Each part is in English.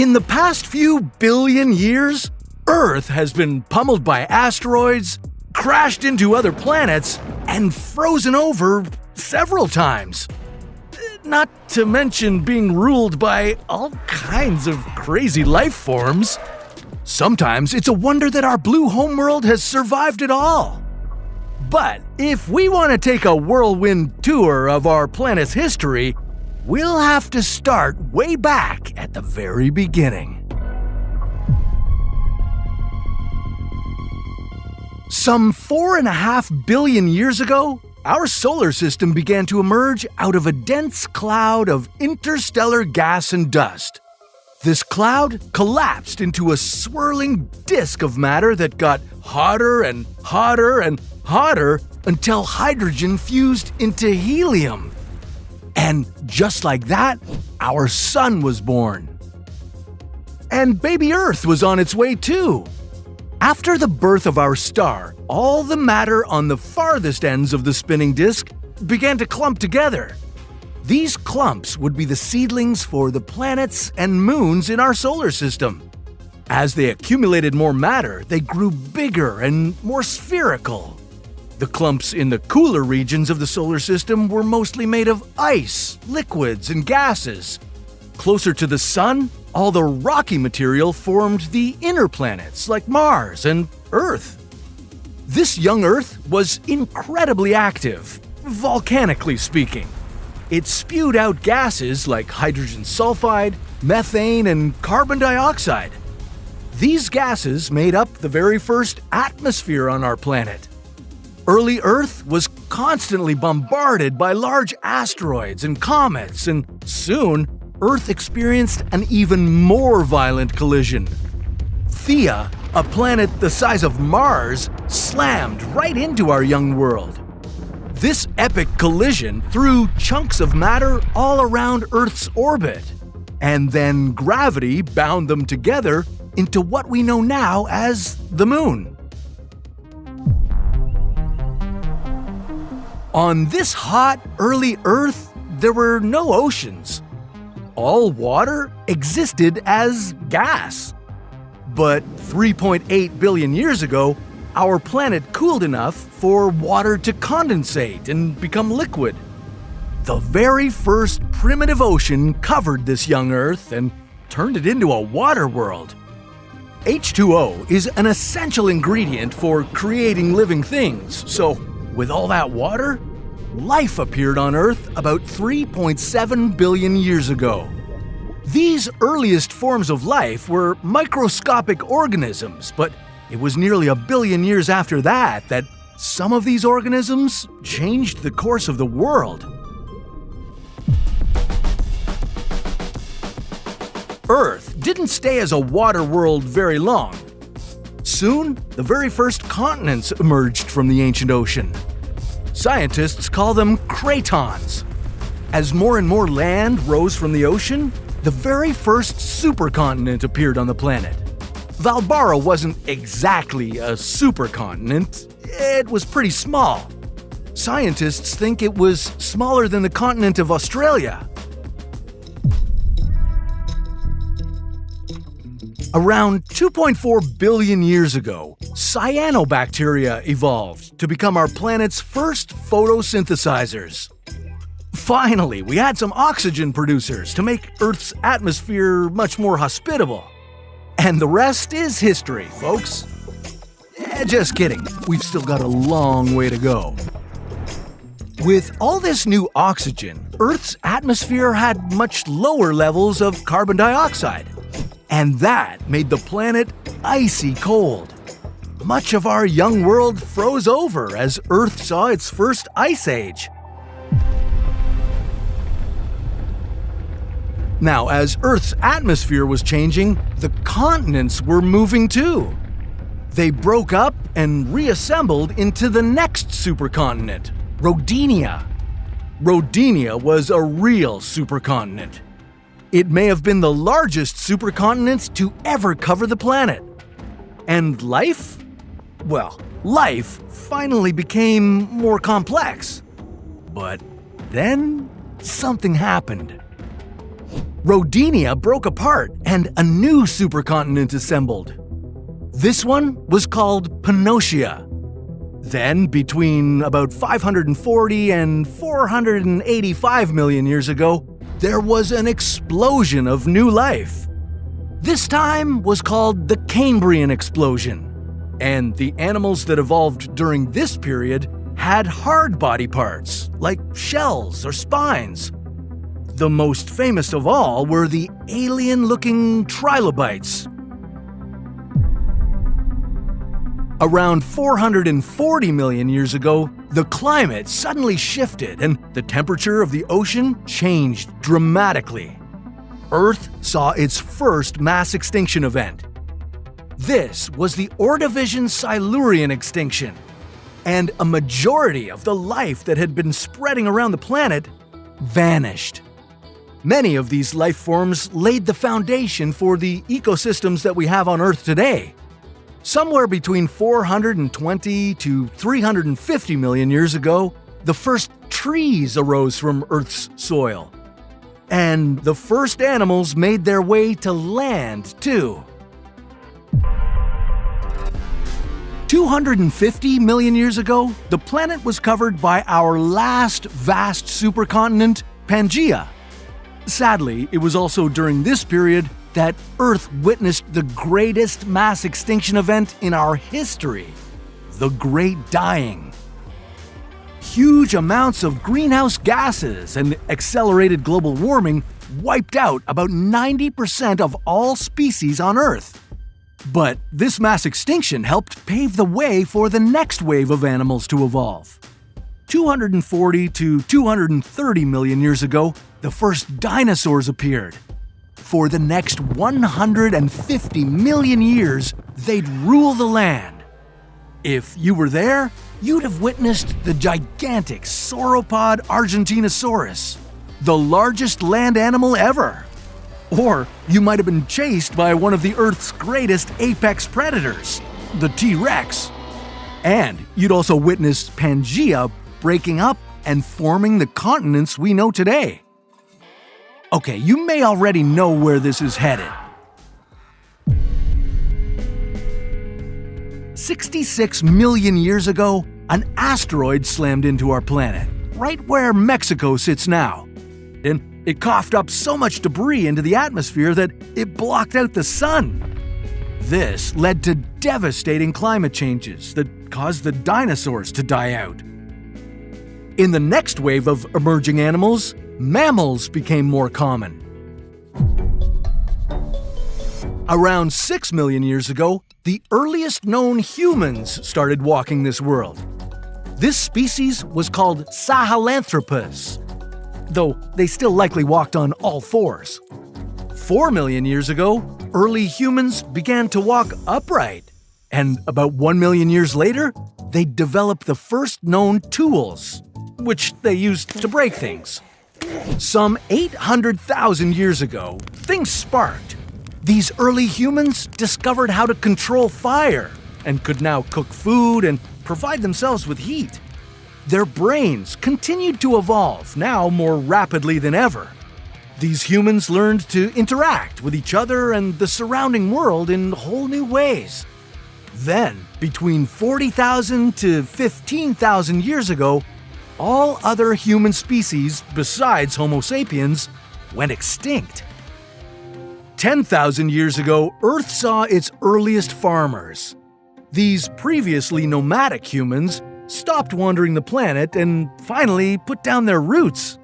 In the past few billion years, Earth has been pummeled by asteroids, crashed into other planets, and frozen over several times. Not to mention being ruled by all kinds of crazy life forms. Sometimes it's a wonder that our blue homeworld has survived it all. But if we want to take a whirlwind tour of our planet's history, we'll have to start way back at the very beginning. Some 4.5 billion years ago, our solar system began to emerge out of a dense cloud of interstellar gas and dust. This cloud collapsed into a swirling disk of matter that got hotter and hotter and hotter until hydrogen fused into helium. And just like that, our sun was born. And baby Earth was on its way too. After the birth of our star, all the matter on the farthest ends of the spinning disk began to clump together. These clumps would be the seedlings for the planets and moons in our solar system. As they accumulated more matter, they grew bigger and more spherical. The clumps in the cooler regions of the solar system were mostly made of ice, liquids, and gases. Closer to the sun, all the rocky material formed the inner planets like Mars and Earth. This young Earth was incredibly active, volcanically speaking. It spewed out gases like hydrogen sulfide, methane, and carbon dioxide. These gases made up the very first atmosphere on our planet. Early Earth was constantly bombarded by large asteroids and comets, and soon Earth experienced an even more violent collision. Theia, a planet the size of Mars, slammed right into our young world. This epic collision threw chunks of matter all around Earth's orbit, and then gravity bound them together into what we know now as the Moon. On this hot, early Earth, there were no oceans. All water existed as gas. But 3.8 billion years ago, our planet cooled enough for water to condensate and become liquid. The very first primitive ocean covered this young Earth and turned it into a water world. H2O is an essential ingredient for creating living things, so with all that water, life appeared on Earth about 3.7 billion years ago. These earliest forms of life were microscopic organisms, but it was nearly a billion years after that that some of these organisms changed the course of the world. Earth didn't stay as a water world very long. Soon, the very first continents emerged from the ancient ocean. Scientists call them cratons. As more and more land rose from the ocean, the very first supercontinent appeared on the planet. Valbara wasn't exactly a supercontinent. It was pretty small. Scientists think it was smaller than the continent of Australia. Around 2.4 billion years ago, cyanobacteria evolved to become our planet's first photosynthesizers. Finally, we had some oxygen producers to make Earth's atmosphere much more hospitable. And the rest is history, folks. Just kidding, we've still got a long way to go. With all this new oxygen, Earth's atmosphere had much lower levels of carbon dioxide. And that made the planet icy cold. Much of our young world froze over as Earth saw its first ice age. Now, as Earth's atmosphere was changing, the continents were moving too. They broke up and reassembled into the next supercontinent, Rodinia. Rodinia was a real supercontinent. It may have been the largest supercontinent to ever cover the planet. And life? Well, life finally became more complex. But then something happened. Rodinia broke apart and a new supercontinent assembled. This one was called Pannotia. Then, between about 540 and 485 million years ago, there was an explosion of new life. This time was called the Cambrian explosion, and the animals that evolved during this period had hard body parts, like shells or spines. The most famous of all were the alien-looking trilobites. Around 440 million years ago, the climate suddenly shifted and the temperature of the ocean changed dramatically. Earth saw its first mass extinction event. This was the Ordovician Silurian extinction, and a majority of the life that had been spreading around the planet vanished. Many of these life forms laid the foundation for the ecosystems that we have on Earth today. Somewhere between 420 to 350 million years ago, the first trees arose from Earth's soil. And the first animals made their way to land, too. 250 million years ago, the planet was covered by our last vast supercontinent, Pangaea. Sadly, it was also during this period that Earth witnessed the greatest mass extinction event in our history, the Great Dying. Huge amounts of greenhouse gases and accelerated global warming wiped out about 90% of all species on Earth. But this mass extinction helped pave the way for the next wave of animals to evolve. 240 to 230 million years ago, the first dinosaurs appeared. For the next 150 million years, they'd rule the land. If you were there, you'd have witnessed the gigantic sauropod Argentinosaurus, the largest land animal ever. Or you might have been chased by one of the Earth's greatest apex predators, the T-Rex. And you'd also witnessed Pangaea breaking up and forming the continents we know today. Okay, you may already know where this is headed. 66 million years ago, an asteroid slammed into our planet, right where Mexico sits now. And it coughed up so much debris into the atmosphere that it blocked out the sun. This led to devastating climate changes that caused the dinosaurs to die out. In the next wave of emerging animals, mammals became more common. Around 6 million years ago, the earliest known humans started walking this world. This species was called Sahelanthropus, though they still likely walked on all fours. 4 million years ago, early humans began to walk upright, and about 1 million years later, they developed the first known tools, which they used to break things. Some 800,000 years ago, things sparked. These early humans discovered how to control fire and could now cook food and provide themselves with heat. Their brains continued to evolve, now more rapidly than ever. These humans learned to interact with each other and the surrounding world in whole new ways. Then, between 40,000 to 15,000 years ago, all other human species besides Homo sapiens went extinct. 10,000 years ago, Earth saw its earliest farmers. These previously nomadic humans stopped wandering the planet and finally put down their roots.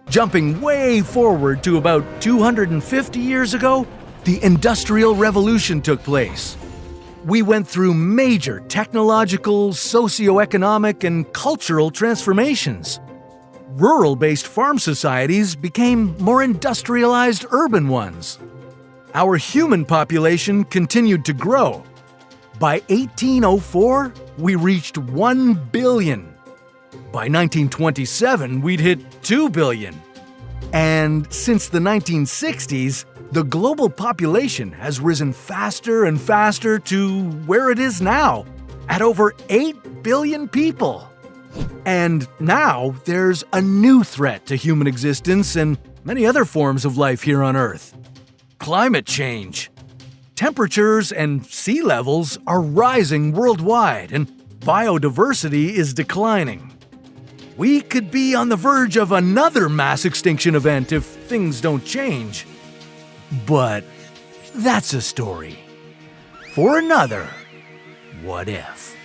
Jumping way forward to about 250 years ago, the Industrial Revolution took place. We went through major technological, socioeconomic, and cultural transformations. Rural-based farm societies became more industrialized urban ones. Our human population continued to grow. By 1804, we reached 1 billion. By 1927, we'd hit 2 billion. And since the 1960s, the global population has risen faster and faster to where it is now, at over 8 billion people. And now there's a new threat to human existence and many other forms of life here on Earth: climate change. Temperatures and sea levels are rising worldwide, and biodiversity is declining. We could be on the verge of another mass extinction event if things don't change. But that's a story for another What If.